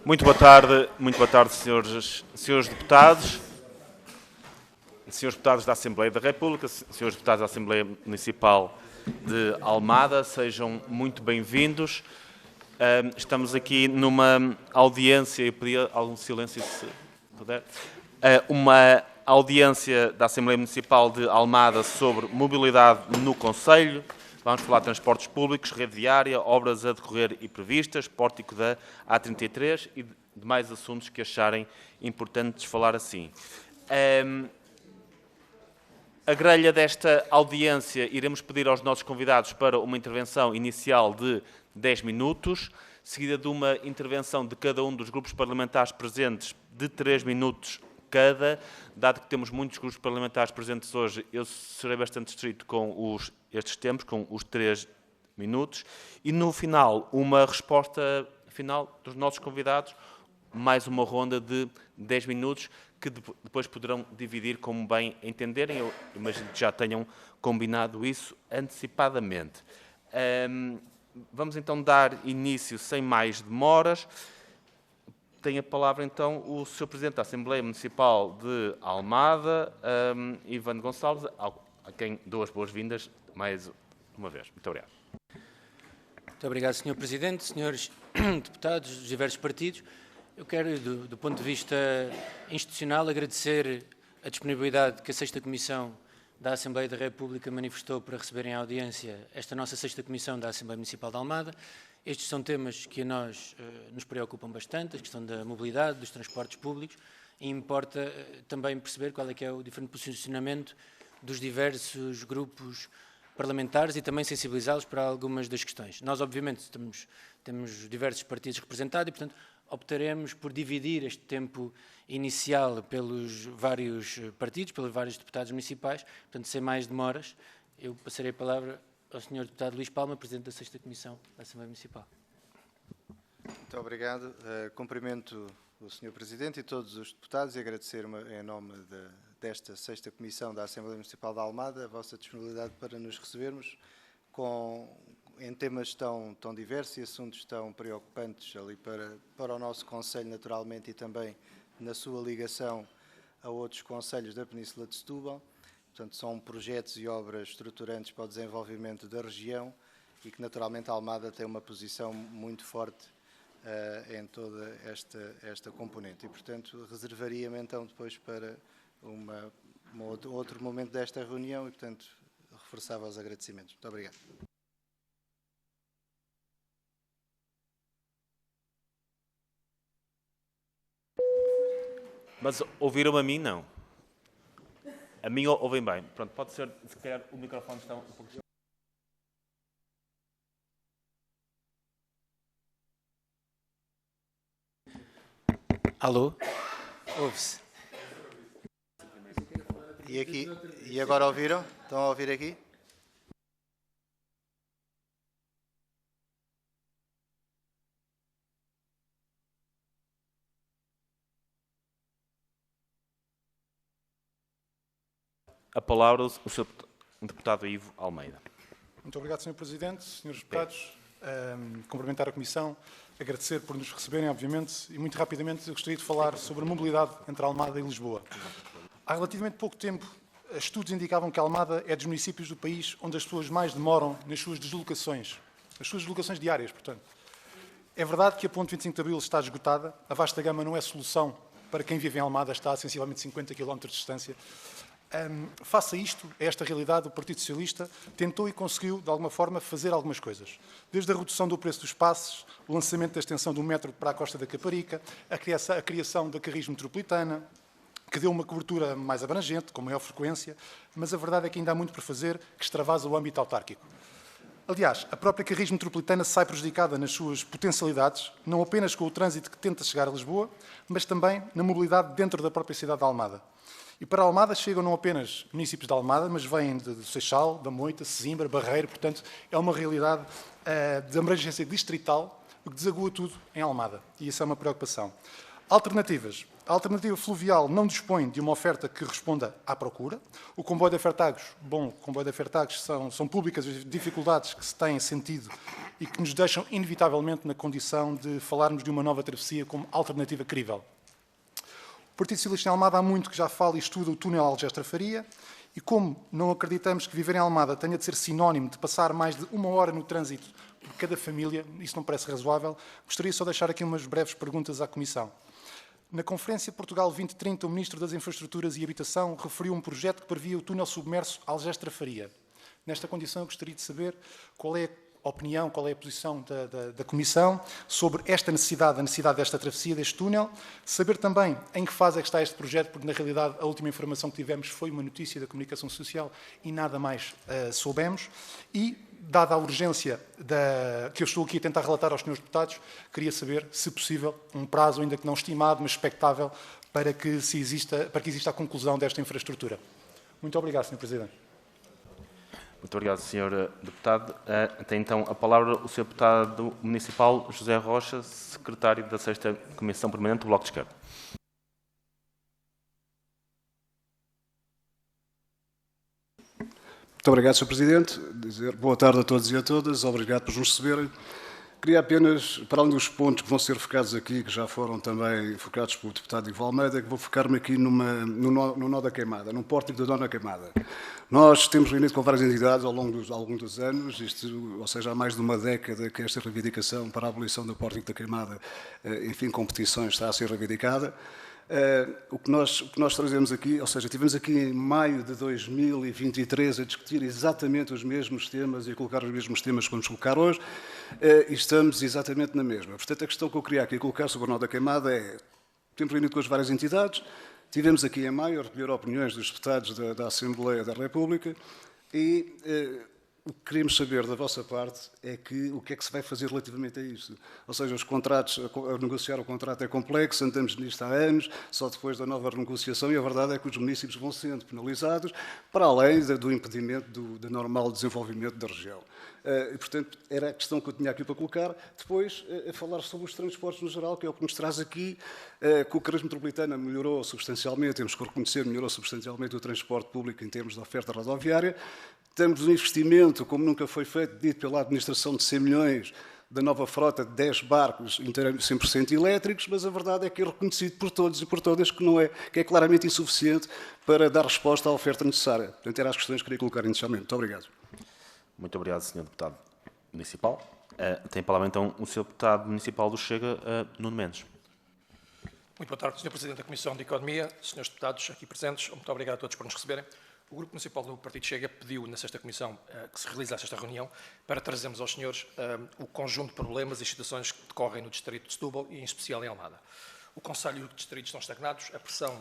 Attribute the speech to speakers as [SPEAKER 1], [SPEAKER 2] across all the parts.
[SPEAKER 1] Muito boa tarde, senhores deputados, senhores deputados da Assembleia da República, senhores deputados da Assembleia Municipal de Almada, sejam muito bem-vindos. Estamos aqui numa audiência, eu pedia algum silêncio, se puder, uma audiência da Assembleia Municipal de Almada sobre mobilidade no Concelho. Vamos falar de transportes públicos, rede viária, obras a decorrer e previstas, pórtico da A33 e demais assuntos que acharem importantes falar assim. A grelha desta audiência iremos pedir aos nossos convidados para uma intervenção inicial de 10 minutos, seguida de uma intervenção de cada um dos grupos parlamentares presentes de 3 minutos cada. Dado que temos muitos grupos parlamentares presentes hoje, eu serei bastante estrito com estes tempos, com os 3 minutos. E no final, uma resposta final dos nossos convidados, mais uma ronda de 10 minutos, que depois poderão dividir como bem entenderem. Eu imagino que já tenham combinado isso antecipadamente. Vamos então dar início sem mais demoras. Tem a palavra, então, o Sr. Presidente da Assembleia Municipal de Almada, Ivano Gonçalves, a quem dou as boas-vindas mais uma vez. Muito obrigado.
[SPEAKER 2] Muito obrigado, Sr. Presidente, senhores deputados dos diversos partidos. Eu quero, do ponto de vista institucional, agradecer a disponibilidade que a 6ª Comissão da Assembleia da República manifestou para receber em audiência esta nossa 6ª Comissão da Assembleia Municipal de Almada. Estes são temas que a nós nos preocupam bastante, a questão da mobilidade, dos transportes públicos, e importa também perceber qual é que é o diferente posicionamento dos diversos grupos parlamentares e também sensibilizá-los para algumas das questões. Nós, obviamente, temos diversos partidos representados e, portanto, optaremos por dividir este tempo inicial pelos vários partidos, pelos vários deputados municipais. Portanto, sem mais demoras, eu passarei a palavra ao Sr. Deputado Luís Palma, Presidente da 6ª Comissão da Assembleia Municipal.
[SPEAKER 3] Muito obrigado. Cumprimento o Sr. Presidente e todos os deputados e agradecer em nome desta 6ª Comissão da Assembleia Municipal de Almada a vossa disponibilidade para nos recebermos em temas tão diversos e assuntos tão preocupantes ali para o nosso Concelho, naturalmente, e também na sua ligação a outros concelhos da Península de Setúbal. Portanto, são projetos e obras estruturantes para o desenvolvimento da região e que, naturalmente, a Almada tem uma posição muito forte em toda esta componente. E, portanto, reservaria-me, então, depois para outro momento desta reunião e, portanto, reforçava os agradecimentos. Muito obrigado.
[SPEAKER 1] Mas ouviram-me a mim? Não. A mim ouvem bem. Pronto, pode ser, se calhar, o microfone está um pouco...
[SPEAKER 2] Alô? Ouve-se.
[SPEAKER 3] E agora ouviram? Estão a ouvir aqui?
[SPEAKER 1] A palavra o Sr. Deputado Ivo Almeida.
[SPEAKER 4] Muito obrigado, Sr. Presidente. Senhores deputados, cumprimentar a Comissão, agradecer por nos receberem, obviamente, e muito rapidamente eu gostaria de falar sobre a mobilidade entre Almada e Lisboa. Há relativamente pouco tempo, estudos indicavam que Almada é dos municípios do país onde as pessoas mais demoram nas suas deslocações diárias, portanto. É verdade que a ponte 25 de Abril está esgotada, a vasta gama não é solução para quem vive em Almada, está a sensivelmente 50 km de distância. Face a isto, a esta realidade, o Partido Socialista tentou e conseguiu, de alguma forma, fazer algumas coisas. Desde a redução do preço dos passes, o lançamento da extensão do metro para a Costa da Caparica, a criação da Carris Metropolitana, que deu uma cobertura mais abrangente, com maior frequência, mas a verdade é que ainda há muito por fazer que extravasa o âmbito autárquico. Aliás, a própria Carris Metropolitana sai prejudicada nas suas potencialidades, não apenas com o trânsito que tenta chegar a Lisboa, mas também na mobilidade dentro da própria cidade de Almada. E para Almada chegam não apenas municípios de Almada, mas vêm de Seixal, da Moita, Sesimbra, Barreiro, portanto, é uma realidade de abrangência distrital, o que desagua tudo em Almada, e isso é uma preocupação. Alternativas. a alternativa fluvial não dispõe de uma oferta que responda à procura. O comboio de Fertagos, o comboio de Fertagos são públicas as dificuldades que se têm sentido e que nos deixam inevitavelmente na condição de falarmos de uma nova travessia como alternativa crível. O Partido Socialista em Almada há muito que já fala e estuda o túnel Algestra-Faria, e como não acreditamos que viver em Almada tenha de ser sinónimo de passar mais de 1 hora no trânsito por cada família, isso não parece razoável, gostaria só de deixar aqui umas breves perguntas à Comissão. Na Conferência Portugal 2030, o Ministro das Infraestruturas e Habitação referiu um projeto que previa o túnel submerso Algestra-Faria. Nesta condição, eu gostaria de saber qual é a opinião, qual é a posição da Comissão sobre esta necessidade, a necessidade desta travessia, deste túnel. Saber também em que fase é que está este projeto, porque, na realidade, a última informação que tivemos foi uma notícia da comunicação social e nada mais soubemos. E, dada a urgência que eu estou aqui a tentar relatar aos senhores deputados, queria saber, se possível, um prazo, ainda que não estimado, mas expectável, para que exista a conclusão desta infraestrutura. Muito obrigado, Sr. Presidente.
[SPEAKER 1] Muito obrigado, Sr. Deputado. Tem então a palavra o Sr. Deputado Municipal José Rocha, Secretário da 6ª Comissão Permanente do Bloco de Esquerda.
[SPEAKER 5] Muito obrigado, Sr. Presidente. Dizer boa tarde a todos e a todas. Obrigado por nos receberem. Queria apenas, para além dos pontos que vão ser focados aqui, que já foram também focados pelo deputado Ivo Almeida, que vou focar-me aqui no nó da queimada, num pórtico do nó da queimada. Nós temos reunido com várias entidades ao longo dos anos, ou seja, há mais de uma década que esta reivindicação para a abolição do pórtico da queimada, enfim, competições, está a ser reivindicada. O que nós trazemos aqui, ou seja, estivemos aqui em maio de 2023 a discutir exatamente os mesmos temas e a colocar os mesmos temas que vamos colocar hoje, e estamos exatamente na mesma. Portanto, a questão que eu queria aqui colocar sobre o nó da queimada é, temos reunido com as várias entidades, tivemos aqui em maio a recolher opiniões dos deputados da Assembleia da República e o que queremos saber da vossa parte é o que é que se vai fazer relativamente a isto. Ou seja, os contratos, a negociar o contrato é complexo, andamos nisto há anos, só depois da nova renegociação, e a verdade é que os municípios vão sendo penalizados, para além do impedimento do normal desenvolvimento da região. E, portanto, era a questão que eu tinha aqui para colocar. Depois, a falar sobre os transportes no geral, que é o que nos traz aqui, que o Carris Metropolitana melhorou substancialmente, temos que reconhecer, melhorou substancialmente o transporte público em termos de oferta rodoviária. Temos um investimento, como nunca foi feito, dito pela administração, de 100 milhões, da nova frota de 10 barcos 100% elétricos, mas a verdade é que é reconhecido por todos e por todas que é claramente insuficiente para dar resposta à oferta necessária. Portanto, eram as questões que queria colocar inicialmente. Muito obrigado.
[SPEAKER 1] Muito obrigado, Sr. Deputado Municipal. Tem a palavra, então, o Sr. Deputado Municipal do Chega, Nuno Mendes.
[SPEAKER 6] Muito boa tarde, Sr. Presidente da Comissão de Economia, Srs. Deputados aqui presentes. Muito obrigado a todos por nos receberem. O Grupo Municipal do Partido Chega pediu na 6ª Comissão que se realizasse esta reunião para trazermos aos senhores o conjunto de problemas e situações que decorrem no Distrito de Setúbal e, em especial, em Almada. O Conselho e o Distrito estão estagnados, a pressão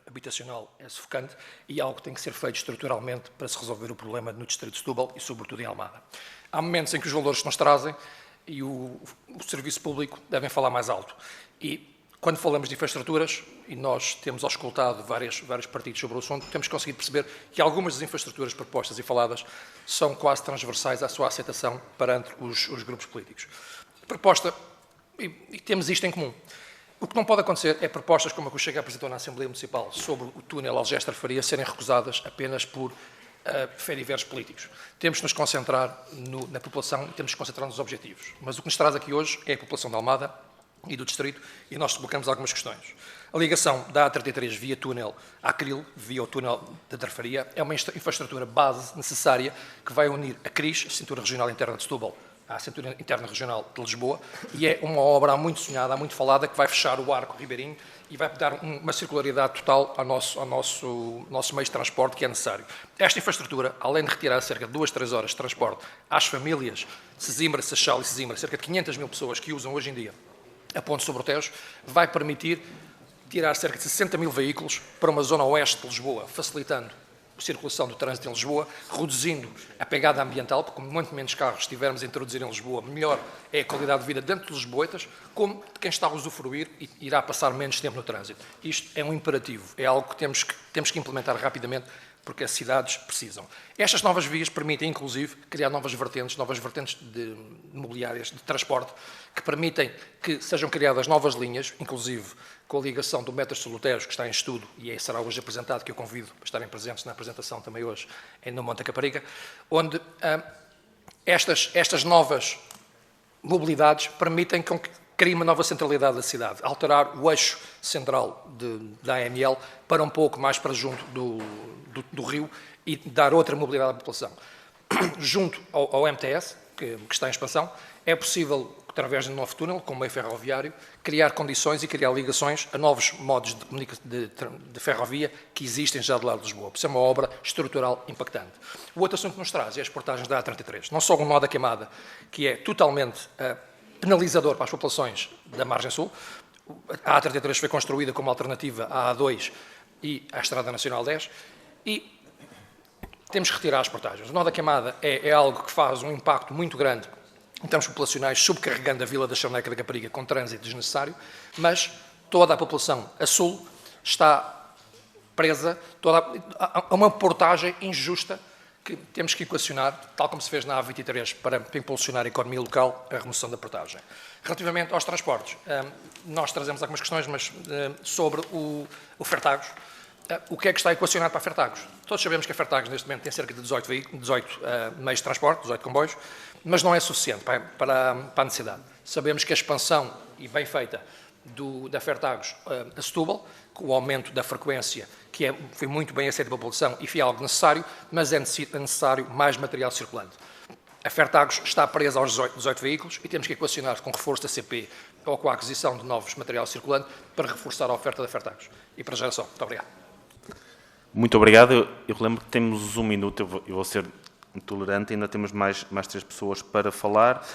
[SPEAKER 6] habitacional é sufocante e algo tem que ser feito estruturalmente para se resolver o problema no Distrito de Setúbal e, sobretudo, em Almada. Há momentos em que os valores que nos trazem e o serviço público devem falar mais alto. E, quando falamos de infraestruturas, e nós temos auscultado vários partidos sobre o assunto, temos conseguido perceber que algumas das infraestruturas propostas e faladas são quase transversais à sua aceitação perante os grupos políticos. Proposta, e temos isto em comum. O que não pode acontecer é propostas como a que o Chega apresentou na Assembleia Municipal sobre o túnel Algestra-Faria serem recusadas apenas por fé-diversos políticos. Temos de nos concentrar na população e temos de nos concentrar nos objetivos. Mas o que nos traz aqui hoje é a população de Almada e do Distrito, e nós colocamos algumas questões. A ligação da A33 via túnel à Cril, via o túnel da Darfaria, é uma infraestrutura base necessária que vai unir a CRIS, a Cintura Regional Interna de Setúbal, à Cintura Interna Regional de Lisboa, e é uma obra muito sonhada, muito falada, que vai fechar o arco ribeirinho e vai dar uma circularidade total ao nosso meio de transporte que é necessário. Esta infraestrutura, além de retirar cerca de 2-3 horas de transporte às famílias de Sesimbra, Seixal e Sesimbra, cerca de 500 mil pessoas que usam hoje em dia a ponte sobre o Tejo, vai permitir tirar cerca de 60 mil veículos para uma zona oeste de Lisboa, facilitando a circulação do trânsito em Lisboa, reduzindo a pegada ambiental, porque muito menos carros estivermos a introduzir em Lisboa, melhor é a qualidade de vida dentro dos lisboetas, como de quem está a usufruir e irá passar menos tempo no trânsito. Isto é um imperativo, é algo que temos que implementar rapidamente porque as cidades precisam. Estas novas vias permitem, inclusive, criar novas vertentes mobiliárias de transporte, que permitem que sejam criadas novas linhas, inclusive com a ligação do Metro Solutejo, que está em estudo e será hoje apresentado, que eu convido para estarem presentes na apresentação também hoje no Monte Caparica, onde estas novas mobilidades permitem que crie uma nova centralidade da cidade, alterar o eixo central da AML para um pouco mais para junto do rio e dar outra mobilidade à população. Junto ao MTS, que está em expansão, é possível, através de um novo túnel, com o meio ferroviário, criar condições e criar ligações a novos modos de ferrovia que existem já do lado de Lisboa. Isso é uma obra estrutural impactante. O outro assunto que nos traz é as portagens da A33. Não só o nó da Queimada, que é totalmente penalizador para as populações da margem sul. A A33 foi construída como alternativa à A2 e à Estrada Nacional 10 e temos que retirar as portagens. O nó da Queimada é algo que faz um impacto muito grande em termos populacionais, subcarregando a vila da Charneca da Caparica com trânsito desnecessário, mas toda a população a sul está presa a uma portagem injusta que temos que equacionar, tal como se fez na A23, para impulsionar a economia local, a remoção da portagem. Relativamente aos transportes, nós trazemos algumas questões, mas sobre o Fertagos, o que é que está equacionado para a Fertagos? Todos sabemos que a Fertagos, neste momento, tem cerca de 18 meios de transporte, 18 comboios, mas não é suficiente para a necessidade. Sabemos que a expansão, e bem feita, da Fertagos a Setúbal, com o aumento da frequência, que foi muito bem aceito pela população e foi algo necessário, mas é necessário mais material circulante. A Fertagos está presa aos 18 veículos e temos que equacionar com reforço da CP ou com a aquisição de novos material circulante para reforçar a oferta da Fertagos. E para já é só. Muito obrigado.
[SPEAKER 1] Muito obrigado. Eu relembro que temos 1 minuto, eu vou ser intolerante, ainda temos mais 3 pessoas para falar.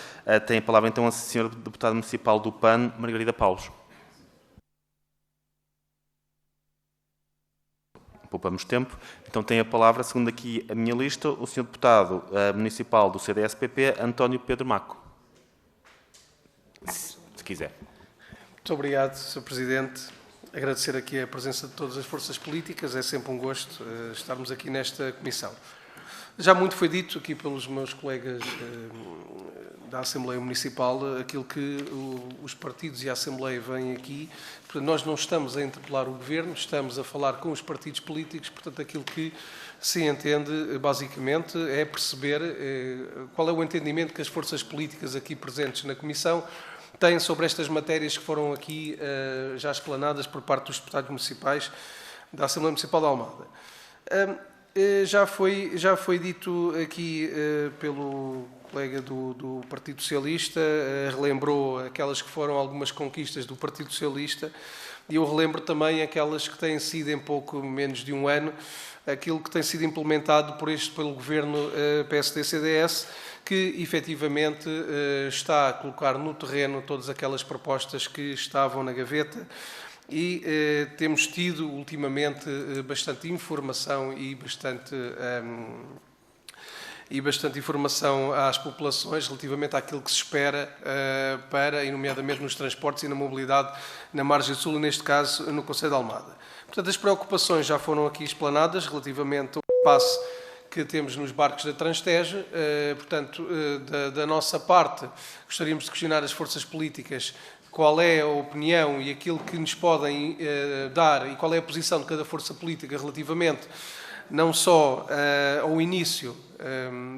[SPEAKER 1] Tem a palavra então a senhora deputada municipal do PAN, Margarida Paulos. Poupamos tempo. Então tem a palavra, segundo aqui a minha lista, o senhor deputado municipal do CDS-PP, António Pedro Maco. Se quiser.
[SPEAKER 7] Muito obrigado, Sr. Presidente. Agradecer aqui a presença de todas as forças políticas. É sempre um gosto estarmos aqui nesta comissão. Já muito foi dito aqui pelos meus colegas da Assembleia Municipal aquilo que os partidos e a Assembleia vêm aqui. Portanto, nós não estamos a interpelar o Governo, estamos a falar com os partidos políticos. Portanto, aquilo que se entende, basicamente, é perceber qual é o entendimento que as forças políticas aqui presentes na Comissão têm sobre estas matérias que foram aqui já explanadas por parte dos deputados municipais da Assembleia Municipal de Almada. Já foi dito aqui pelo colega do Partido Socialista, relembrou aquelas que foram algumas conquistas do Partido Socialista e eu relembro também aquelas que têm sido em pouco menos de um ano, aquilo que tem sido implementado pelo Governo PSD-CDS, que efetivamente está a colocar no terreno todas aquelas propostas que estavam na gaveta. E temos tido ultimamente bastante informação e bastante informação às populações relativamente àquilo que se espera e nomeadamente nos transportes e na mobilidade na margem sul e neste caso no concelho de Almada. Portanto, as preocupações já foram aqui explanadas relativamente ao passe que temos nos barcos da Transtejo. Portanto, da nossa parte, gostaríamos de questionar as forças políticas qual é a opinião e aquilo que nos podem dar e qual é a posição de cada força política relativamente não só ao início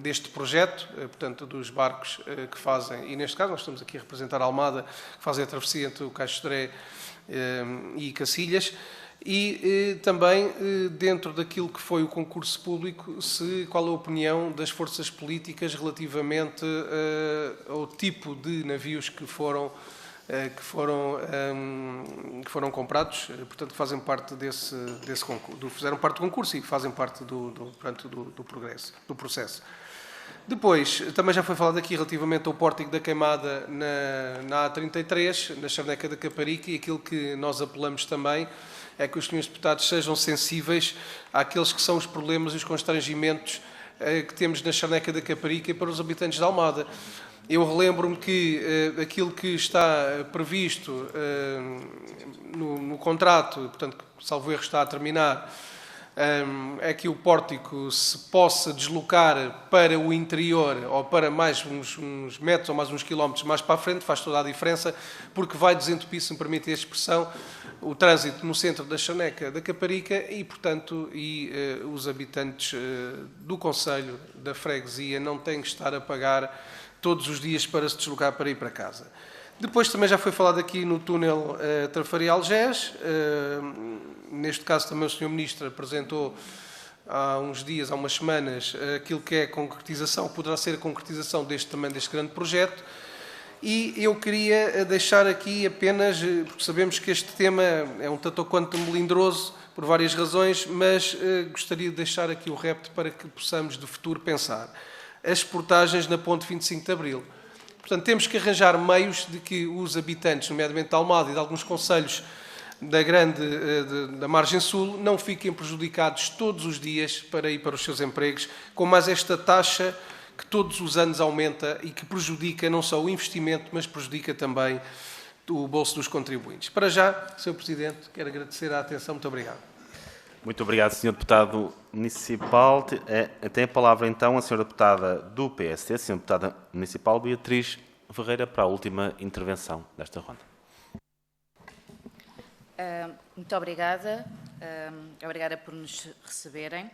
[SPEAKER 7] deste projeto, portanto, dos barcos que fazem, e neste caso nós estamos aqui a representar a Almada, que fazem a travessia entre o Caixo de Sodré e Cacilhas, e também dentro daquilo que foi o concurso público, qual a opinião das forças políticas relativamente ao tipo de navios que foram comprados, portanto, que fazem parte desse concurso, fizeram parte do concurso e que fazem parte do processo. Depois, também já foi falado aqui relativamente ao pórtico da Queimada na A33, na Charneca da Caparica, e aquilo que nós apelamos também é que os senhores deputados sejam sensíveis àqueles que são os problemas e os constrangimentos que temos na Charneca da Caparica e para os habitantes de Almada. Eu relembro-me que aquilo que está previsto no contrato, portanto, salvo erro está a terminar, é que o pórtico se possa deslocar para o interior ou para mais uns metros ou mais uns quilómetros mais para a frente, faz toda a diferença, porque vai desentupir, se me permite a expressão, o trânsito no centro da Chaneca da Caparica e, portanto, os habitantes do concelho, da freguesia, não têm que estar a pagar todos os dias para se deslocar para ir para casa. Depois também já foi falado aqui no túnel Trafarial-Gés. Neste caso também o Sr. Ministro apresentou há uns dias, há umas semanas, aquilo que é a concretização, poderá ser a concretização também deste grande projeto. E eu queria deixar aqui apenas, porque sabemos que este tema é um tanto ou quanto melindroso, por várias razões, mas gostaria de deixar aqui o repto para que possamos de futuro pensar. As portagens na ponte 25 de Abril. Portanto, temos que arranjar meios de que os habitantes, nomeadamente de Almada e de alguns concelhos da margem sul, não fiquem prejudicados todos os dias para ir para os seus empregos, com mais esta taxa que todos os anos aumenta e que prejudica não só o investimento, mas prejudica também o bolso dos contribuintes. Para já, Sr. Presidente, quero agradecer a atenção. Muito obrigado.
[SPEAKER 1] Muito obrigado, Sr. Deputado Municipal. Tem a palavra, então, a Sra. Deputada do PSD, a Sra. Deputada Municipal Beatriz Ferreira, para a última intervenção desta ronda.
[SPEAKER 8] Muito obrigada. Obrigada por nos receberem.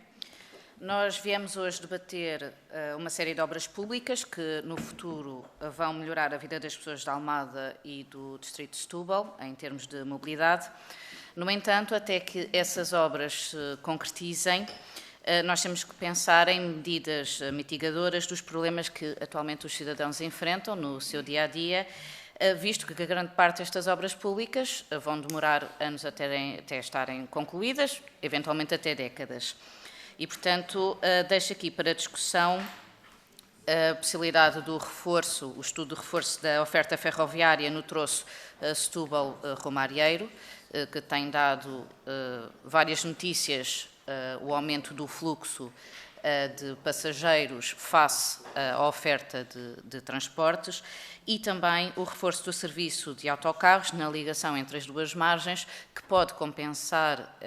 [SPEAKER 8] Nós viemos hoje debater uma série de obras públicas que, no futuro, vão melhorar a vida das pessoas de Almada e do Distrito de Setúbal, em termos de mobilidade. No entanto, até que essas obras se concretizem, nós temos que pensar em medidas mitigadoras dos problemas que atualmente os cidadãos enfrentam no seu dia-a-dia, visto que a grande parte destas obras públicas vão demorar anos até estarem concluídas, eventualmente até décadas. E, portanto, deixo aqui para discussão a possibilidade do reforço, o estudo de reforço da oferta ferroviária no troço Setúbal-Romarieiro, que tem dado várias notícias, o aumento do fluxo de passageiros face à oferta de transportes e também o reforço do serviço de autocarros na ligação entre as duas margens, que pode compensar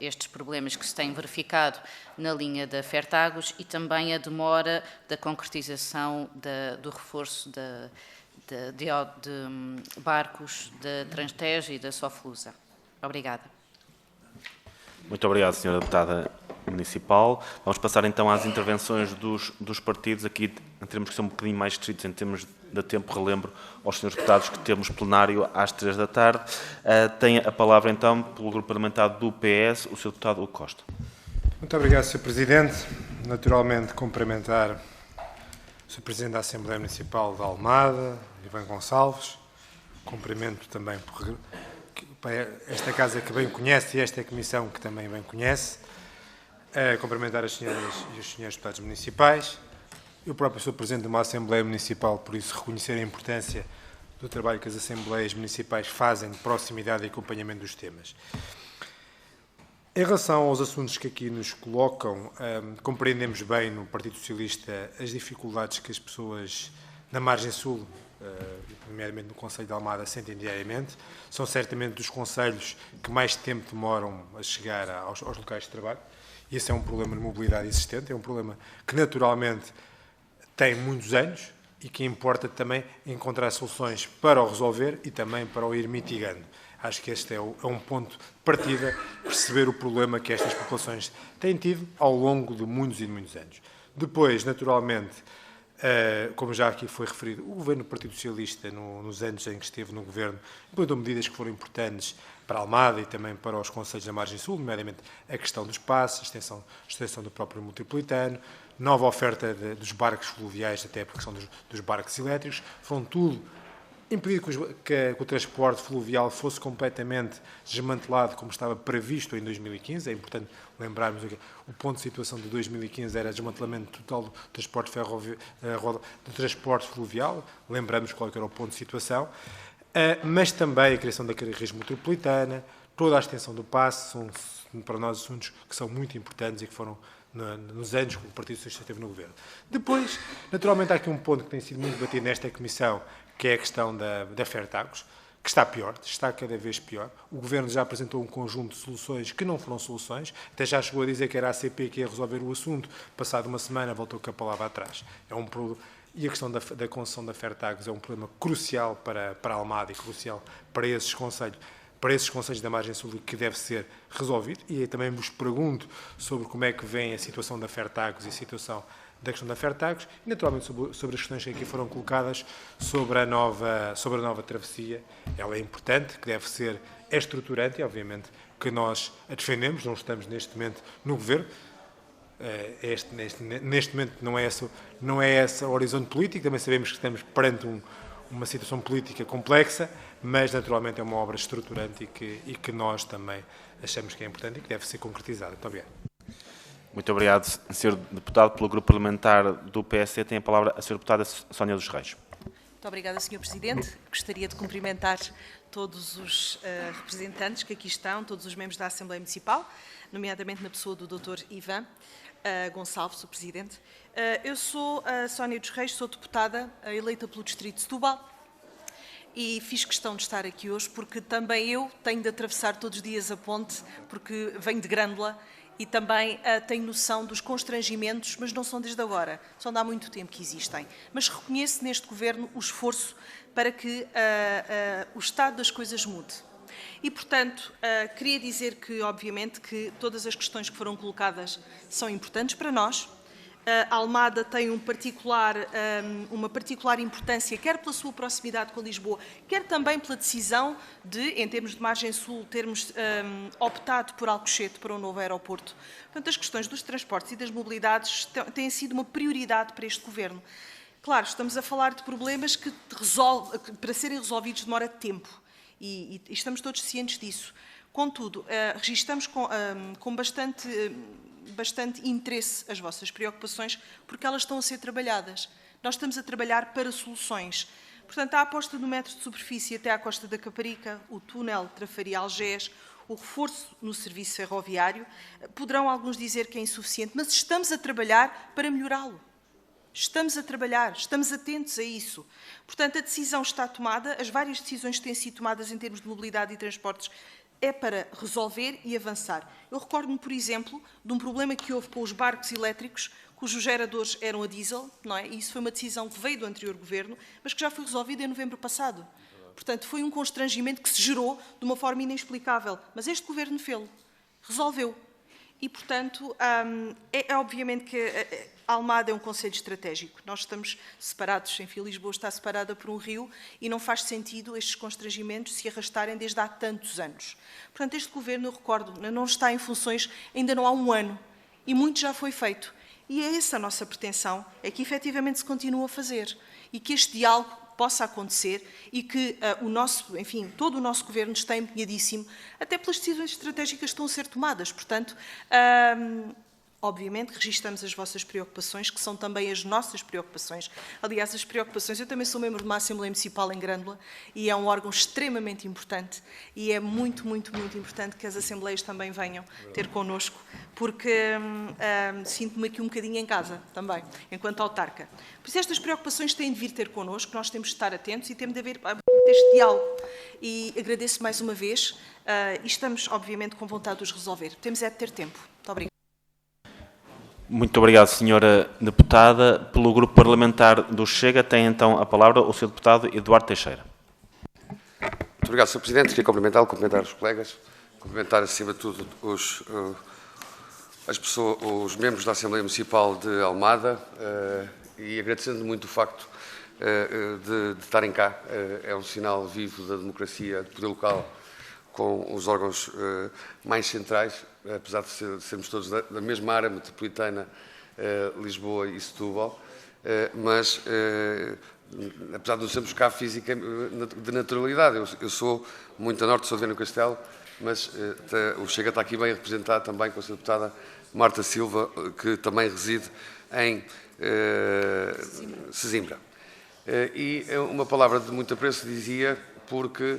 [SPEAKER 8] estes problemas que se têm verificado na linha da Fertagos e também a demora da concretização do reforço de barcos da Transtejo e da Soflusa. Obrigada.
[SPEAKER 1] Muito obrigado, Sra. Deputada Municipal. Vamos passar então às intervenções dos partidos. Aqui teremos que ser um bocadinho mais estritos em termos de tempo. Relembro aos senhores deputados que temos plenário às 3 da tarde. Tem a palavra então, pelo Grupo Parlamentar do PS, o Sr. Deputado Hugo Costa.
[SPEAKER 9] Muito obrigado, Sr. Presidente. Naturalmente, cumprimentar o Sr. Presidente da Assembleia Municipal de Almada, Ivan Gonçalves. Cumprimento também esta casa que bem conhece e esta comissão que também bem conhece. Cumprimentar as senhoras e os senhores deputados municipais. Eu próprio sou Presidente de uma Assembleia Municipal, por isso reconhecer a importância do trabalho que as Assembleias Municipais fazem de proximidade e acompanhamento dos temas. Em relação aos assuntos que aqui nos colocam, compreendemos bem no Partido Socialista as dificuldades que as pessoas na margem sul, nomeadamente no Concelho de Almada, sentem diariamente. São certamente dos concelhos que mais tempo demoram a chegar aos locais de trabalho. E esse é um problema de mobilidade existente, é um problema que naturalmente tem muitos anos e que importa também encontrar soluções para o resolver e também para o ir mitigando. Acho que este é um ponto de partida, perceber o problema que estas populações têm tido ao longo de muitos e muitos anos. Depois, naturalmente, como já aqui foi referido, o Governo do Partido Socialista, nos anos em que esteve no Governo, implementou medidas que foram importantes para a Almada e também para os concelhos da margem sul, nomeadamente a questão dos passos, a extensão do próprio metropolitano, nova oferta dos barcos fluviais, até porque são dos barcos elétricos, foram tudo impedir que o transporte fluvial fosse completamente desmantelado como estava previsto em 2015. É importante lembrarmos que o ponto de situação de 2015 era desmantelamento total do transporte do transporte fluvial. Lembramos qual era o ponto de situação. Mas também a criação da rede metropolitana, toda a extensão do passe, são para nós assuntos que são muito importantes e que foram nos anos que o Partido Socialista esteve no Governo. Depois, naturalmente, há aqui um ponto que tem sido muito debatido nesta Comissão, que é a questão da Fertagos, que está pior, está cada vez pior. O Governo já apresentou um conjunto de soluções que não foram soluções, até já chegou a dizer que era a ACP que ia resolver o assunto, passado uma semana voltou com a palavra atrás. E a questão da concessão da Fertagos é um problema crucial para a Almada e crucial para esses concelhos da margem sul que deve ser resolvido. E aí também vos pergunto sobre como é que vem a situação da Fertagos e a situação da questão da Fertagos e, naturalmente, sobre as questões que aqui foram colocadas sobre a nova travessia. Ela é importante, que deve ser estruturante e, obviamente, que nós a defendemos, não estamos neste momento no Governo. Neste momento não é esse o horizonte político, também sabemos que estamos perante uma situação política complexa, mas naturalmente é uma obra estruturante e que nós também achamos que é importante e que deve ser concretizada. Muito obrigado.
[SPEAKER 1] Muito obrigado, Sr. Deputado. Pelo Grupo Parlamentar do PSD tem a palavra a Sra. Deputada Sónia dos Reis.
[SPEAKER 10] Muito obrigada, Sr. Presidente. Gostaria de cumprimentar todos os representantes que aqui estão, todos os membros da Assembleia Municipal, nomeadamente na pessoa do Dr. Ivan Gonçalves, o Presidente. Eu sou a Sónia dos Reis, sou deputada eleita pelo Distrito de Setúbal e fiz questão de estar aqui hoje porque também eu tenho de atravessar todos os dias a ponte, porque venho de Grândola e também tenho noção dos constrangimentos, mas não são desde agora, são de há muito tempo que existem. Mas reconheço neste Governo o esforço para que o estado das coisas mude. E, portanto, queria dizer que, obviamente, que todas as questões que foram colocadas são importantes para nós. A Almada tem uma particular importância, quer pela sua proximidade com Lisboa, quer também pela decisão de, em termos de margem sul, termos optado por Alcochete para um novo aeroporto. Portanto, as questões dos transportes e das mobilidades têm sido uma prioridade para este Governo. Claro, estamos a falar de problemas que para serem resolvidos demora tempo e estamos todos cientes disso. Contudo, registramos com bastante interesse as vossas preocupações, porque elas estão a ser trabalhadas. Nós estamos a trabalhar para soluções. Portanto, a aposta no metro de superfície até à Costa da Caparica, o túnel Trafaria-Algés, o reforço no serviço ferroviário, poderão alguns dizer que é insuficiente, mas estamos a trabalhar para melhorá-lo. Estamos a trabalhar, estamos atentos a isso. Portanto, a decisão está tomada, as várias decisões que têm sido tomadas em termos de mobilidade e transportes é para resolver e avançar. Eu recordo-me, por exemplo, de um problema que houve com os barcos elétricos, cujos geradores eram a diesel, não é? E isso foi uma decisão que veio do anterior Governo, mas que já foi resolvida em novembro passado. Portanto, foi um constrangimento que se gerou de uma forma inexplicável. Mas este Governo fê-lo, resolveu. E, portanto, é obviamente que a Almada é um concelho estratégico. Nós estamos separados, enfim, Lisboa está separada por um rio e não faz sentido estes constrangimentos se arrastarem desde há tantos anos. Portanto, este Governo, eu recordo, não está em funções, ainda não há um ano, e muito já foi feito. E é essa a nossa pretensão, é que efetivamente se continue a fazer e que este diálogo possa acontecer e que todo o nosso Governo está empenhadíssimo, até pelas decisões estratégicas que estão a ser tomadas. Portanto, obviamente, registramos as vossas preocupações, que são também as nossas preocupações. Aliás, as preocupações, eu também sou membro de uma Assembleia Municipal em Grândola e é um órgão extremamente importante e é muito, muito, muito importante que as Assembleias também venham ter connosco, porque sinto-me aqui um bocadinho em casa também, enquanto autarca. Por isso, estas preocupações têm de vir ter connosco, nós temos de estar atentos e temos de haver este diálogo. E agradeço mais uma vez e estamos, obviamente, com vontade de os resolver. Temos é de ter tempo. Muito obrigada.
[SPEAKER 1] Muito obrigado, Sra. Deputada. Pelo Grupo Parlamentar do Chega tem então a palavra o Sr. Deputado Eduardo Teixeira.
[SPEAKER 11] Muito obrigado, Sr. Presidente. Queria cumprimentar os colegas, cumprimentar, acima de tudo, os membros da Assembleia Municipal de Almada e agradecendo muito o facto de estarem cá. É um sinal vivo da democracia, do poder local, com os órgãos mais centrais, apesar de sermos todos da mesma área metropolitana, Lisboa e Setúbal, mas apesar de não sermos cá física de naturalidade. Eu sou muito a norte, sou de Viana do Castelo, mas o Chega está aqui bem representado também com a Sra. Deputada Marta Silva, que também reside em Sesimbra. E uma palavra de muito apreço dizia, porque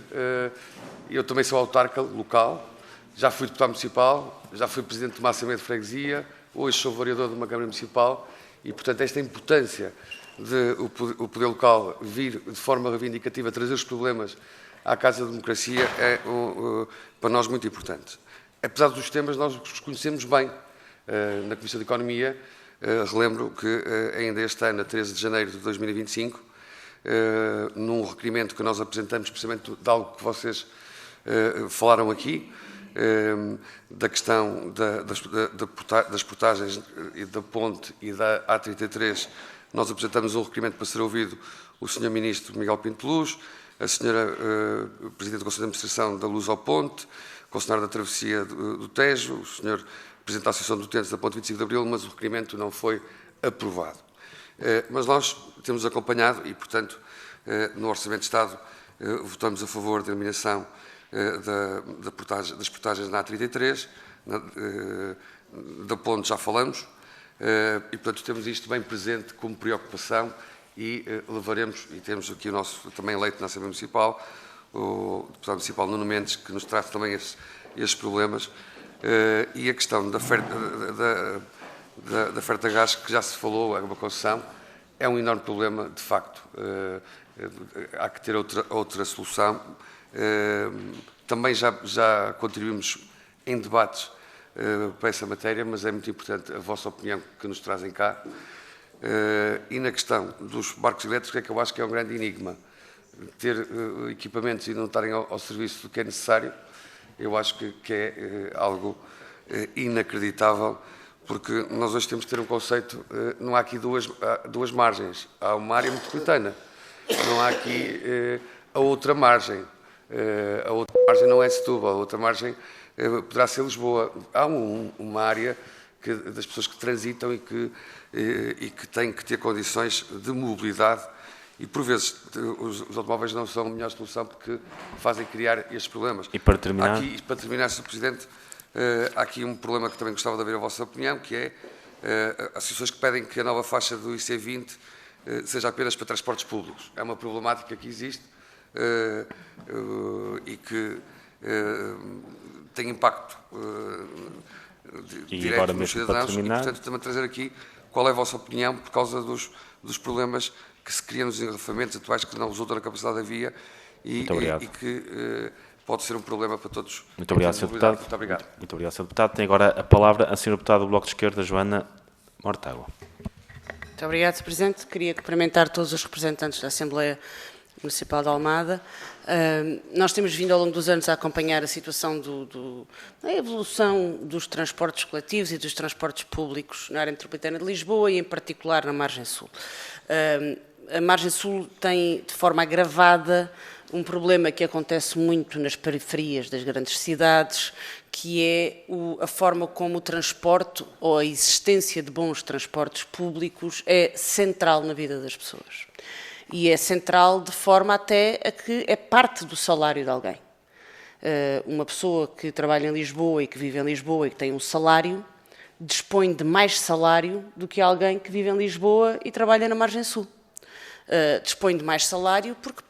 [SPEAKER 11] eu também sou autarca local, já fui deputado municipal, já fui presidente de uma Assembleia de Freguesia, hoje sou vereador de uma Câmara Municipal e, portanto, esta importância de o poder local vir de forma reivindicativa trazer os problemas à Casa da Democracia é para nós muito importante. Apesar dos temas, nós os conhecemos bem. Na Comissão de Economia, relembro que ainda este ano, a 13 de janeiro de 2025, num requerimento que nós apresentamos, precisamente de algo que vocês falaram aqui, da questão das portagens da ponte e da A33, nós apresentamos um requerimento para ser ouvido o Sr. Ministro Miguel Pinto Luz, a Sra. Presidente do Conselho de Administração da Luz ao Ponte, o Concessionário da Travessia do Tejo, o Sr. Presidente da Associação de Utentes da Ponte 25 de Abril, mas o requerimento não foi aprovado. Mas nós temos acompanhado e, portanto, no Orçamento de Estado, votamos a favor da eliminação das portagens na A33, da ponte já falamos, e, portanto, temos isto bem presente como preocupação e levaremos, e temos aqui o nosso também eleito na Assembleia Municipal, o deputado municipal Nuno Mendes, que nos traz também esses problemas, e a questão da oferta de gás, que já se falou, é uma concessão, é um enorme problema, de facto. Há que ter outra solução. Também já contribuímos em debates para essa matéria, mas é muito importante a vossa opinião que nos trazem cá. E na questão dos barcos elétricos, é que eu acho que é um grande enigma. Ter equipamentos e não estarem ao serviço do que é necessário, eu acho que é algo inacreditável, porque nós hoje temos que ter um conceito, não há aqui duas margens, há uma área metropolitana, não há aqui a outra margem. A outra margem não é Setúbal, a outra margem poderá ser Lisboa. Há uma área das pessoas que transitam e que têm que ter condições de mobilidade e, por vezes, os automóveis não são a melhor solução porque fazem criar estes problemas.
[SPEAKER 1] E para terminar?
[SPEAKER 11] Para terminar, Sr. Presidente, há aqui um problema que também gostava de ouvir a vossa opinião, que é as associações que pedem que a nova faixa do IC20 seja apenas para transportes públicos. É uma problemática que existe e que tem impacto direto nos cidadãos e, portanto, também trazer aqui qual é a vossa opinião por causa dos problemas que se criam nos engarrafamentos atuais que não resultam na capacidade da via e que pode ser um problema para todos.
[SPEAKER 1] Muito obrigado, Sr. Deputado.
[SPEAKER 11] Muito obrigado.
[SPEAKER 1] Muito obrigado, Sr. Deputado. Tem agora a palavra a Sra. Deputada do Bloco de Esquerda, Joana Mortágua.
[SPEAKER 12] Muito obrigado, Sr. Presidente. Queria cumprimentar todos os representantes da Assembleia Municipal de Almada. Nós temos vindo ao longo dos anos a acompanhar a situação da evolução dos transportes coletivos e dos transportes públicos na área metropolitana de Lisboa e, em particular, na Margem Sul. A Margem Sul tem, de forma agravada, um problema que acontece muito nas periferias das grandes cidades, que é a forma como o transporte ou a existência de bons transportes públicos é central na vida das pessoas. E é central de forma até a que é parte do salário de alguém. Uma pessoa que trabalha em Lisboa e que vive em Lisboa e que tem um salário, dispõe de mais salário do que alguém que vive em Lisboa e trabalha na Margem Sul. Dispõe de mais salário porque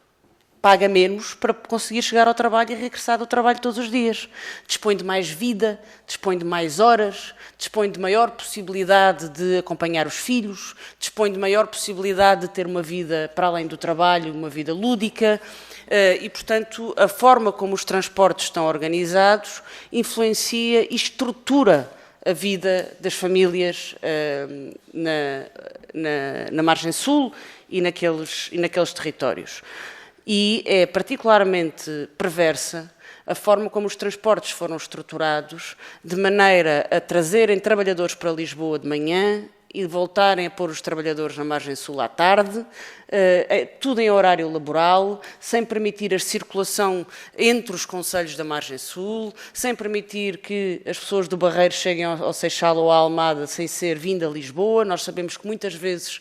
[SPEAKER 12] paga menos para conseguir chegar ao trabalho e regressar do trabalho todos os dias. Dispõe de mais vida, dispõe de mais horas, dispõe de maior possibilidade de acompanhar os filhos, dispõe de maior possibilidade de ter uma vida para além do trabalho, uma vida lúdica e, portanto, a forma como os transportes estão organizados influencia e estrutura a vida das famílias na Margem Sul e naqueles territórios. E é particularmente perversa a forma como os transportes foram estruturados, de maneira a trazerem trabalhadores para Lisboa de manhã e voltarem a pôr os trabalhadores na Margem Sul à tarde, tudo em horário laboral, sem permitir a circulação entre os concelhos da Margem Sul, sem permitir que as pessoas do Barreiro cheguem ao Seixal ou à Almada sem ser vinda a Lisboa. Nós sabemos que muitas vezes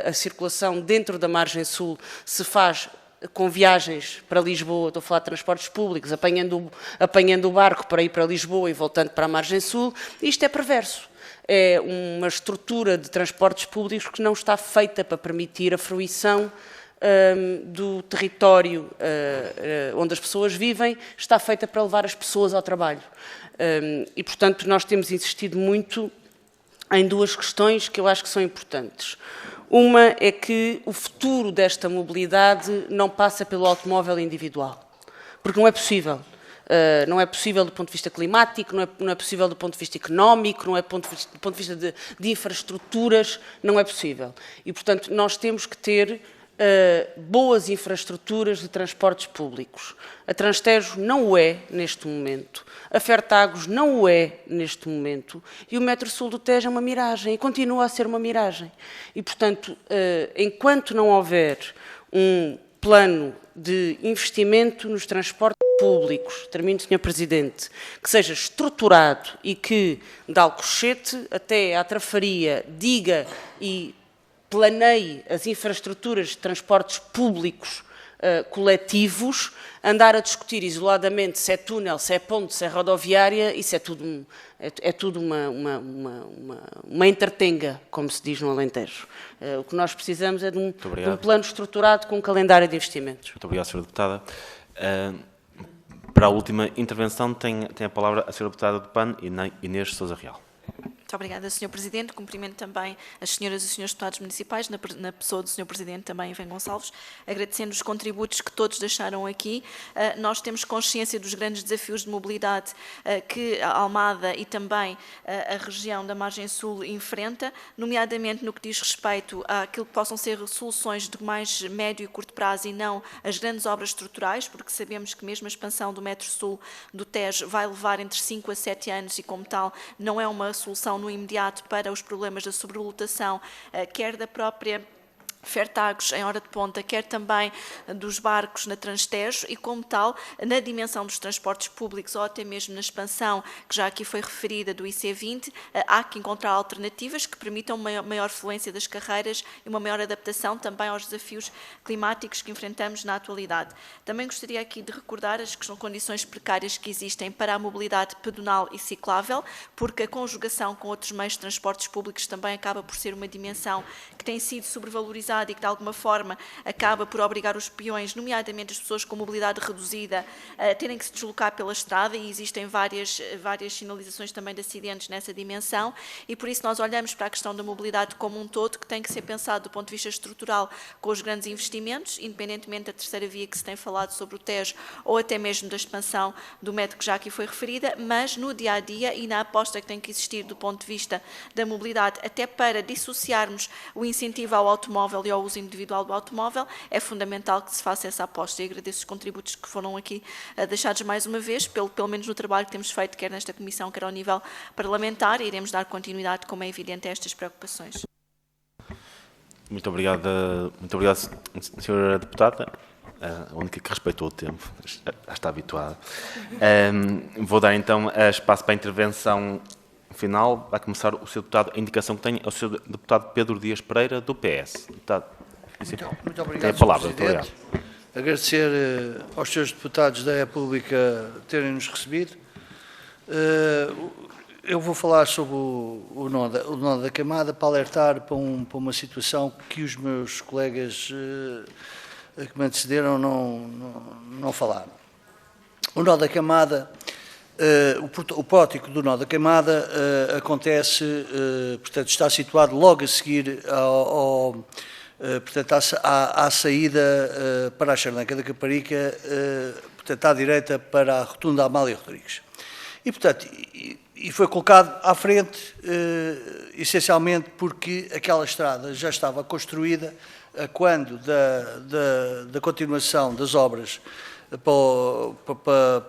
[SPEAKER 12] a circulação dentro da Margem Sul se faz com viagens para Lisboa, estou a falar de transportes públicos, apanhando o barco para ir para Lisboa e voltando para a Margem Sul. Isto é perverso. É uma estrutura de transportes públicos que não está feita para permitir a fruição do território onde as pessoas vivem, está feita para levar as pessoas ao trabalho. E, portanto, nós temos insistido muito em duas questões que eu acho que são importantes. Uma é que o futuro desta mobilidade não passa pelo automóvel individual. porque não é possível. Não é possível do ponto de vista climático, não é possível do ponto de vista económico, não é do ponto de vista de infraestruturas, não é possível. E, portanto, nós temos que ter boas infraestruturas de transportes públicos. A Transtejo não o é neste momento, a Fertagos não o é neste momento e o Metro Sul do Tejo é uma miragem e continua a ser uma miragem. E, portanto, enquanto não houver um plano de investimento nos transportes públicos, termino, Sr. Presidente, que seja estruturado e que, de Alcochete até à Trafaria, diga e planeie as infraestruturas de transportes públicos coletivos, andar a discutir isoladamente se é túnel, se é ponte, se é rodoviária, isso é tudo uma entretenga, como se diz no Alentejo. O que nós precisamos é de um plano estruturado com um calendário de investimentos.
[SPEAKER 1] Muito obrigado, Sra. Deputada. Para a última intervenção tem a palavra a Sra. Deputada do PAN, Inês Sousa Real.
[SPEAKER 13] Muito obrigada, Sr. Presidente. Cumprimento também as senhoras e os senhores deputados municipais, na pessoa do Sr. Presidente também, Ivan Gonçalves, agradecendo os contributos que todos deixaram aqui. Nós temos consciência dos grandes desafios de mobilidade que a Almada e também a região da Margem Sul enfrenta, nomeadamente no que diz respeito àquilo que possam ser soluções de mais médio e curto prazo e não as grandes obras estruturais, porque sabemos que mesmo a expansão do Metro Sul do Tejo vai levar entre 5 a 7 anos e, como tal, não é uma solução no imediato para os problemas da sobrelotação, quer da própria Fertagos em hora de ponta, quer também dos barcos na Transtejo e, como tal, na dimensão dos transportes públicos ou até mesmo na expansão, que já aqui foi referida, do IC20, há que encontrar alternativas que permitam uma maior fluência das carreiras e uma maior adaptação também aos desafios climáticos que enfrentamos na atualidade. Também gostaria aqui de recordar as condições precárias que existem para a mobilidade pedonal e ciclável, porque a conjugação com outros meios de transportes públicos também acaba por ser uma dimensão que tem sido sobrevalorizada e que, de alguma forma, acaba por obrigar os peões, nomeadamente as pessoas com mobilidade reduzida, a terem que se deslocar pela estrada, e existem várias sinalizações também de acidentes nessa dimensão, e por isso nós olhamos para a questão da mobilidade como um todo, que tem que ser pensado do ponto de vista estrutural com os grandes investimentos, independentemente da terceira via que se tem falado sobre o Tejo, ou até mesmo da expansão do metro que já aqui foi referida, mas no dia-a-dia e na aposta que tem que existir do ponto de vista da mobilidade, até para dissociarmos o incentivo ao automóvel e ao uso individual do automóvel, é fundamental que se faça essa aposta. E agradeço os contributos que foram aqui deixados mais uma vez, pelo menos no trabalho que temos feito, quer nesta Comissão, quer ao nível parlamentar, e iremos dar continuidade, como é evidente, a estas preocupações.
[SPEAKER 1] Muito obrigado, Sra. Deputada. A única que respeitou o tempo, já está habituada. Vou dar então espaço para a intervenção final. Vai começar o Sr. Deputado. A indicação que tem é o Sr. Deputado Pedro Dias Pereira, do PS. Deputado,
[SPEAKER 14] muito obrigado,
[SPEAKER 1] tem a palavra.
[SPEAKER 14] Sr. Presidente. Agradecer aos Srs. Deputados da República terem-nos recebido. Eu vou falar sobre o nó da camada para alertar para uma situação que os meus colegas que me antecederam não falaram. O nó da camada, o pórtico do nó da camada acontece, portanto, está situado logo a seguir portanto, à saída para a Charneca da Caparica, portanto, à direita para a rotunda Amália Rodrigues. E, portanto, e foi colocado à frente, essencialmente porque aquela estrada já estava construída quando da continuação das obras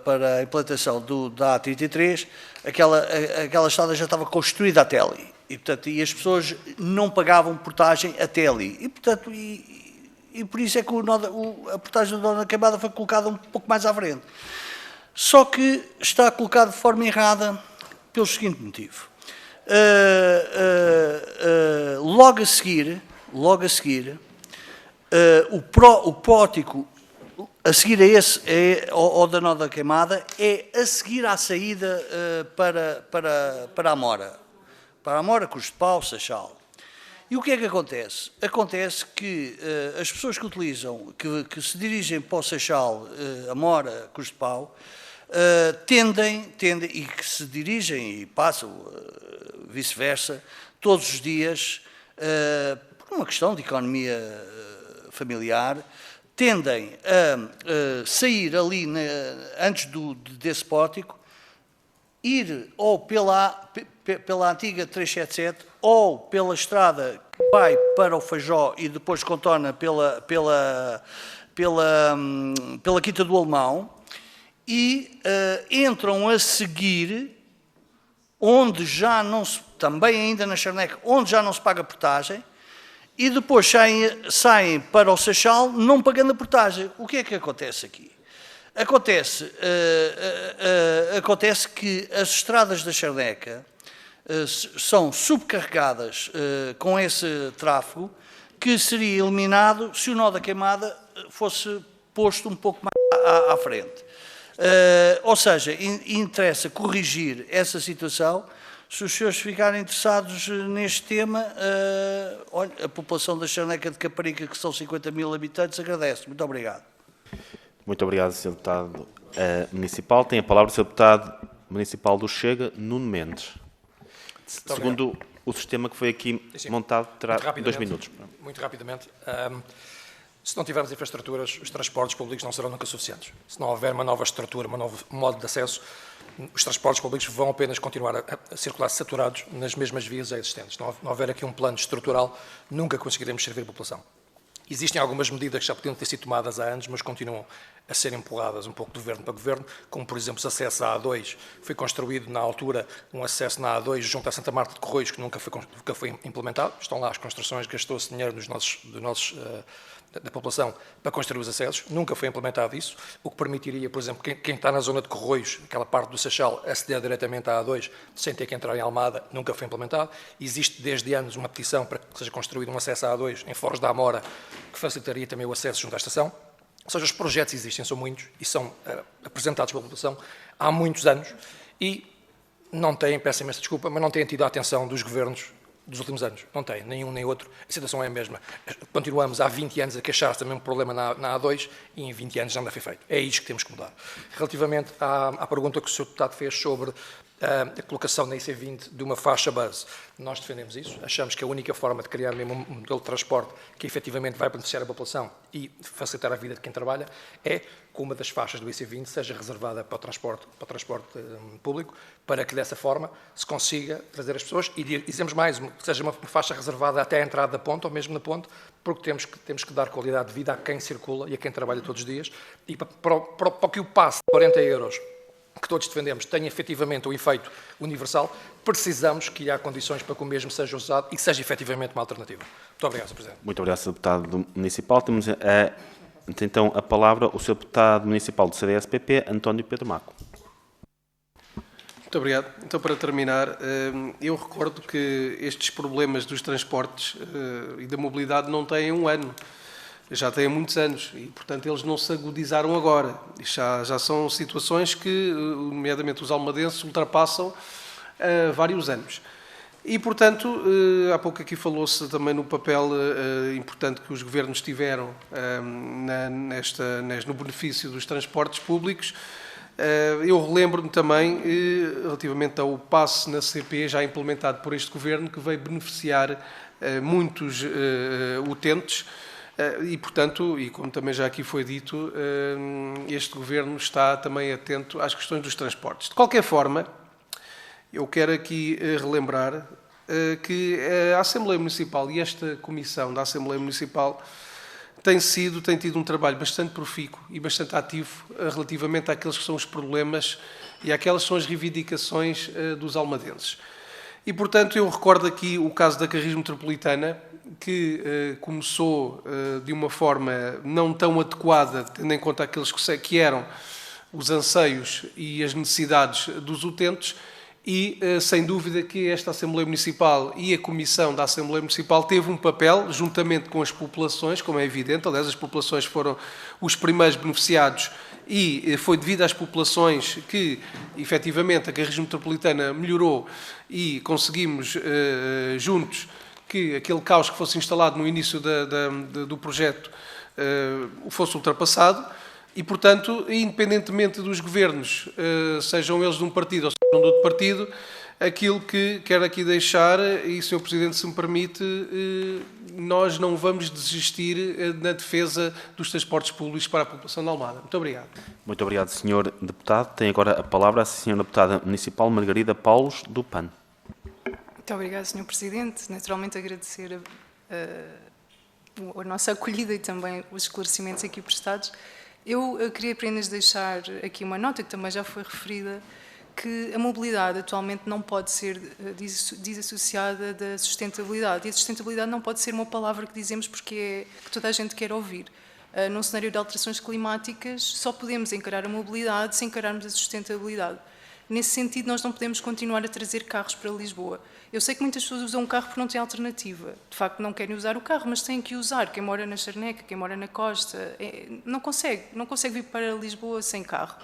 [SPEAKER 14] para a implantação da A33, aquela estrada já estava construída até ali. E, portanto, e as pessoas não pagavam portagem até ali. E, portanto, e por isso é que a portagem do nó da camada foi colocada um pouco mais à frente. Só que está colocado de forma errada pelo seguinte motivo. Logo a seguir, o pórtico a seguir a esse, ao da nó da queimada, é a seguir à saída para a Mora. Para a Mora, Cruz de Pau, Seixal. E o que é que acontece? Acontece que as pessoas que utilizam, que se dirigem para o Seixal, a Mora, Cruz de Pau, tendem, e que se dirigem e passam vice-versa, todos os dias, por uma questão de economia familiar, tendem a sair ali antes desse pórtico, ir ou pela antiga 377 ou pela estrada que vai para o Feijó e depois contorna pela Quinta do Alemão e entram a seguir onde já não se, também ainda na Charneca, onde já não se paga portagem, e depois saem para o Seixal não pagando a portagem. O que é que acontece aqui? Acontece que as estradas da Charneca são subcarregadas com esse tráfego, que seria eliminado se o nó da queimada fosse posto um pouco mais à frente. Ou seja, interessa corrigir essa situação. Se os senhores ficarem interessados neste tema, olha, a população da Charneca de Caparica, que são 50 mil habitantes, agradece. Muito obrigado.
[SPEAKER 1] Muito obrigado, Sr. Deputado Municipal. Tem a palavra o Sr. Deputado Municipal do Chega, Nuno Mendes. Segundo o sistema que foi aqui montado, terá 2 minutos.
[SPEAKER 6] Muito rapidamente. Se não tivermos infraestruturas, os transportes públicos não serão nunca suficientes. Se não houver uma nova estrutura, um novo modo de acesso, os transportes públicos vão apenas continuar a circular saturados nas mesmas vias já existentes. Se não houver aqui um plano estrutural, nunca conseguiremos servir a população. Existem algumas medidas que já podiam ter sido tomadas há anos, mas continuam a ser empurradas um pouco de governo para governo, como, por exemplo, o acesso à A2. Foi construído, na altura, um acesso na A2 junto à Santa Marta de Correios, que nunca foi implementado. Estão lá as construções, gastou-se dinheiro da população para construir os acessos. Nunca foi implementado isso, o que permitiria, por exemplo, quem está na zona de Correios, aquela parte do Seixal, aceder diretamente à A2 sem ter que entrar em Almada. Nunca foi implementado. Existe desde anos uma petição para que seja construído um acesso à A2 em Foz da Amora, que facilitaria também o acesso junto à estação. Ou seja, os projetos existem, são muitos e são apresentados pela população há muitos anos e não têm, peço imensa desculpa, mas não têm tido a atenção dos governos dos últimos anos. Não tem, nenhum nem outro. A situação é a mesma. Continuamos há 20 anos a queixar-se também um problema na A2 e em 20 anos já não foi feito. É isto que temos que mudar. Relativamente à pergunta que o Sr. Deputado fez sobre a colocação na IC20 de uma faixa base, nós defendemos isso. Achamos que a única forma de criar mesmo um modelo de transporte que efetivamente vai beneficiar a população e facilitar a vida de quem trabalha é que uma das faixas do IC20 seja reservada para o transporte público, para que dessa forma se consiga trazer as pessoas e dizemos mais, que seja uma faixa reservada até a entrada da ponte ou mesmo na ponte, porque temos que dar qualidade de vida a quem circula e a quem trabalha todos os dias e para que o passe de 40 euros que todos defendemos tenha efetivamente um efeito universal, precisamos que há condições para que o mesmo seja usado e que seja efetivamente uma alternativa. Muito obrigado, Sr. Presidente.
[SPEAKER 1] Muito obrigado, Sr. Deputado Municipal. Temos então a palavra o Sr. Deputado Municipal do CDS-PP, António Pedro Maco.
[SPEAKER 7] Muito obrigado. Então, para terminar, eu recordo que estes problemas dos transportes e da mobilidade não têm um ano. Já têm muitos anos e, portanto, eles não se agudizaram agora. Já são situações que, nomeadamente os almadenses, ultrapassam vários anos. E, portanto, há pouco aqui falou-se também no papel importante que os governos tiveram no benefício dos transportes públicos. Eu relembro-me também, relativamente ao passe na CP, já implementado por este governo, que veio beneficiar muitos utentes. E, portanto, e como também já aqui foi dito, este Governo está também atento às questões dos transportes. De qualquer forma, eu quero aqui relembrar que a Assembleia Municipal e esta Comissão da Assembleia Municipal tem tido um trabalho bastante profícuo e bastante ativo relativamente àqueles que são os problemas e àquelas que são as reivindicações dos almadenses. E, portanto, eu recordo aqui o caso da Carris Metropolitana, que começou de uma forma não tão adequada, tendo em conta aqueles que eram os anseios e as necessidades dos utentes, e sem dúvida que esta Assembleia Municipal e a Comissão da Assembleia Municipal teve um papel, juntamente com as populações, como é evidente. Aliás, as populações foram os primeiros beneficiados e foi devido às populações que, efetivamente, a Carris Metropolitana melhorou e conseguimos, juntos, que aquele caos que fosse instalado no início do projeto fosse ultrapassado E, portanto, independentemente dos governos, sejam eles de um partido ou sejam de outro partido, aquilo que quero aqui deixar, e, Sr. Presidente, se me permite, nós não vamos desistir na defesa dos transportes públicos para a população de Almada. Muito obrigado.
[SPEAKER 1] Muito obrigado, Sr. Deputado. Tem agora a palavra a Sra. Deputada Municipal Margarida Paulos, do PAN.
[SPEAKER 15] Muito obrigada, Sr. Presidente. Naturalmente agradecer a nossa acolhida e também os esclarecimentos aqui prestados. Eu queria apenas deixar aqui uma nota que também já foi referida, que a mobilidade atualmente não pode ser desassociada da sustentabilidade. E a sustentabilidade não pode ser uma palavra que dizemos porque é que toda a gente quer ouvir. Num cenário de alterações climáticas, só podemos encarar a mobilidade se encararmos a sustentabilidade. Nesse sentido, nós não podemos continuar a trazer carros para Lisboa. Eu sei que muitas pessoas usam o carro porque não têm alternativa. De facto, não querem usar o carro, mas têm que usar. Quem mora na Charneca, quem mora na Costa, não consegue vir para Lisboa sem carro.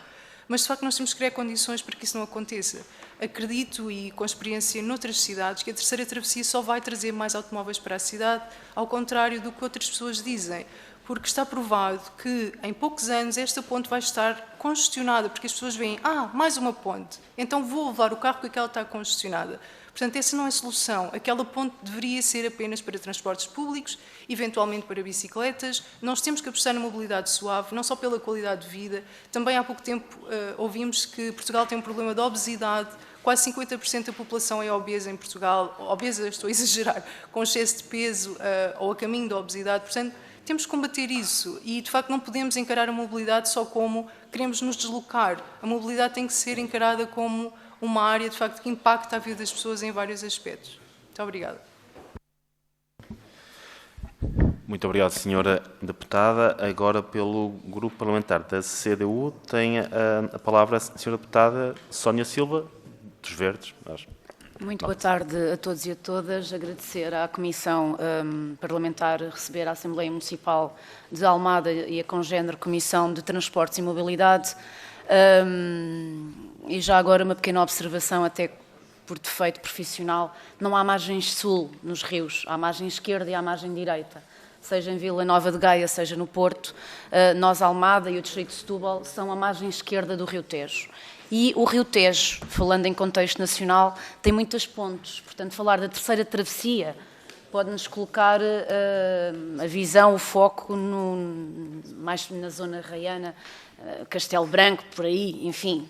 [SPEAKER 15] Mas, de facto, nós temos que criar condições para que isso não aconteça. Acredito, e com experiência noutras cidades, que a terceira travessia só vai trazer mais automóveis para a cidade, ao contrário do que outras pessoas dizem. Porque está provado que, em poucos anos, esta ponte vai estar congestionada, porque as pessoas veem, mais uma ponte, então vou levar o carro porque aquela está congestionada. Portanto, essa não é a solução. Aquela ponte deveria ser apenas para transportes públicos, eventualmente para bicicletas. Nós temos que apostar na mobilidade suave, não só pela qualidade de vida. Também há pouco tempo ouvimos que Portugal tem um problema de obesidade. Quase 50% da população é obesa em Portugal. Obesa, estou a exagerar, com excesso de peso ou a caminho da obesidade. Portanto, temos que combater isso e, de facto, não podemos encarar a mobilidade só como queremos nos deslocar. A mobilidade tem que ser encarada como uma área, de facto, que impacta a vida das pessoas em vários aspectos. Muito obrigada.
[SPEAKER 1] Muito obrigado, Sra. Deputada. Agora, pelo Grupo Parlamentar da CDU, tem a palavra a Sra. Deputada Sónia Silva, dos Verdes.
[SPEAKER 16] Muito boa tarde a todos e a todas. Agradecer à Comissão Parlamentar receber a Assembleia Municipal de Almada e a congénere Comissão de Transportes e Mobilidade. E já agora uma pequena observação, até por defeito profissional, não há margens sul nos rios, há margem esquerda e há margem direita. Seja em Vila Nova de Gaia, seja no Porto, nós, Almada e o Distrito de Setúbal, são a margem esquerda do Rio Tejo. E o Rio Tejo, falando em contexto nacional, tem muitas pontes. Portanto, falar da terceira travessia pode-nos colocar a visão, o foco mais na zona raiana, Castelo Branco, por aí, enfim.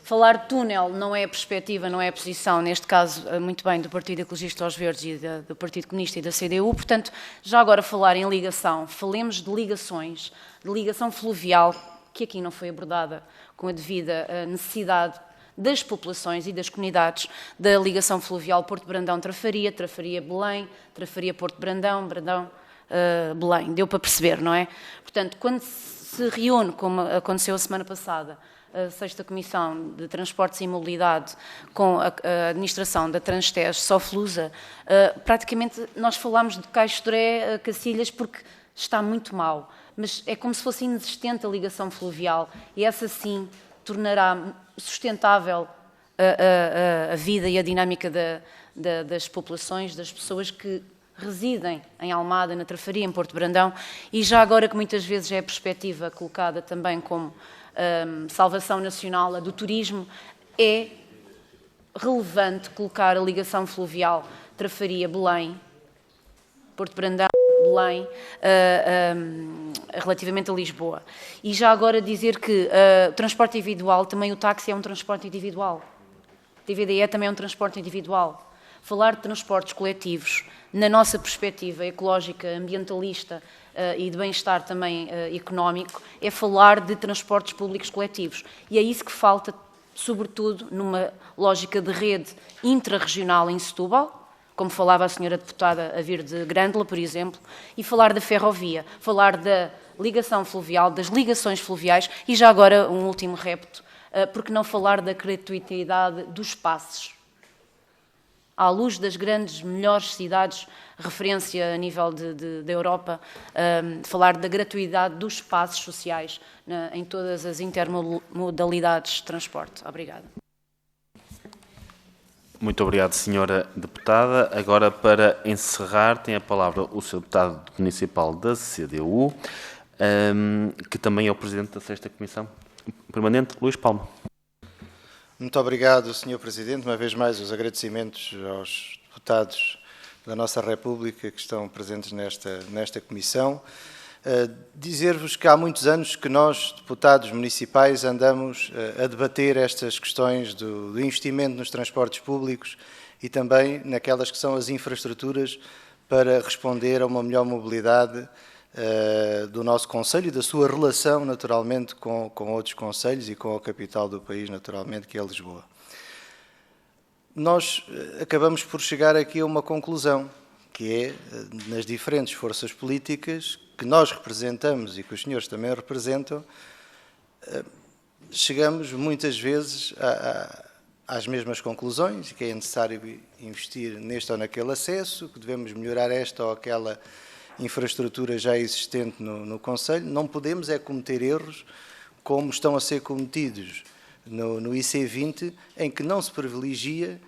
[SPEAKER 16] Falar de túnel não é a perspectiva, não é a posição, neste caso, muito bem, do Partido Ecologista aos Verdes e do Partido Comunista e da CDU. Portanto, já agora falar em ligação, falemos de ligações, de ligação fluvial, que aqui não foi abordada com a devida necessidade das populações e das comunidades, da ligação fluvial Porto Brandão-Trafaria, Trafaria-Belém, Trafaria-Porto Brandão, Brandão-Belém. Deu para perceber, não é? Portanto, quando se reúne, como aconteceu a semana passada, a 6ª Comissão de Transportes e Mobilidade com a administração da Transtez, Soflusa, praticamente nós falámos de Caixo de Dré, Cacilhas, porque está muito mal. Mas é como se fosse inexistente a ligação fluvial e essa sim tornará sustentável a vida e a dinâmica das populações, das pessoas que residem em Almada, na Trafaria, em Porto Brandão, e já agora que muitas vezes é a perspectiva colocada também como salvação nacional, a do turismo, é relevante colocar a ligação fluvial Trafaria-Belém, Porto Brandão, Belém, relativamente a Lisboa. E já agora dizer que o transporte individual, também o táxi é um transporte individual. O TVDE também é um transporte individual. Falar de transportes coletivos, na nossa perspectiva ecológica, ambientalista e de bem-estar também económico, é falar de transportes públicos coletivos. E é isso que falta, sobretudo, numa lógica de rede intrarregional em Setúbal, como falava a senhora deputada a vir de Grândola, por exemplo, e falar da ferrovia, falar da ligação fluvial, das ligações fluviais, e já agora um último repto, porque não falar da gratuitidade dos passes? À luz das grandes, melhores cidades, referência a nível da Europa, falar da gratuidade dos passes sociais em todas as intermodalidades de transporte. Obrigada.
[SPEAKER 1] Muito obrigado, Sra. Deputada. Agora, para encerrar, tem a palavra o Sr. Deputado Municipal da CDU, que também é o Presidente da 6ª Comissão Permanente, Luís Palma.
[SPEAKER 3] Muito obrigado, Sr. Presidente. Uma vez mais, os agradecimentos aos deputados da nossa República que estão presentes nesta Comissão. Dizer-vos que há muitos anos que nós, deputados municipais, andamos a debater estas questões do investimento nos transportes públicos e também naquelas que são as infraestruturas para responder a uma melhor mobilidade do nosso concelho e da sua relação, naturalmente, com outros concelhos e com a capital do país, naturalmente, que é Lisboa. Nós acabamos por chegar aqui a uma conclusão, que é, nas diferentes forças políticas que nós representamos e que os senhores também representam, chegamos muitas vezes às mesmas conclusões, que é necessário investir neste ou naquele acesso, que devemos melhorar esta ou aquela infraestrutura já existente no concelho. Não podemos é cometer erros como estão a ser cometidos no IC20, em que não se privilegia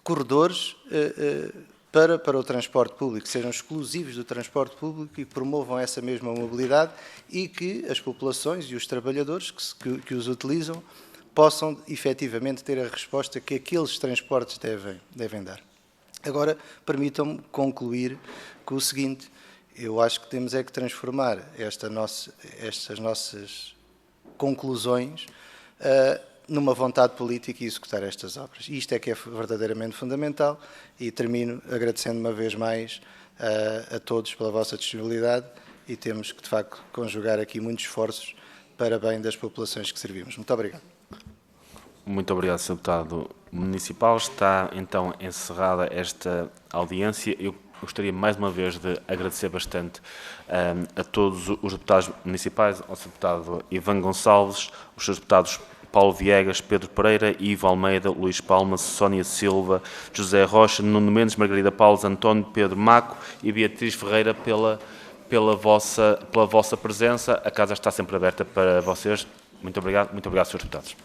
[SPEAKER 3] corredores para o transporte público, que sejam exclusivos do transporte público e que promovam essa mesma mobilidade e que as populações e os trabalhadores que os utilizam possam efetivamente ter a resposta que aqueles transportes devem dar. Agora, permitam-me concluir com o seguinte: eu acho que temos é que transformar estas nossas conclusões numa vontade política e executar estas obras. E isto é que é verdadeiramente fundamental, e termino agradecendo uma vez mais a todos pela vossa disponibilidade, e temos que, de facto, conjugar aqui muitos esforços para bem das populações que servimos. Muito obrigado.
[SPEAKER 1] Muito obrigado, Sr. Deputado Municipal. Está, então, encerrada esta audiência. Eu gostaria, mais uma vez, de agradecer bastante a todos os deputados municipais, ao Sr. Deputado Ivan Gonçalves, os Srs. Deputados Paulo Viegas, Pedro Pereira, Ivo Almeida, Luís Palma, Sónia Silva, José Rocha, Nuno Mendes, Margarida Paulos, António Pedro Maco e Beatriz Ferreira pela vossa presença. A casa está sempre aberta para vocês. Muito obrigado, Srs. Deputados.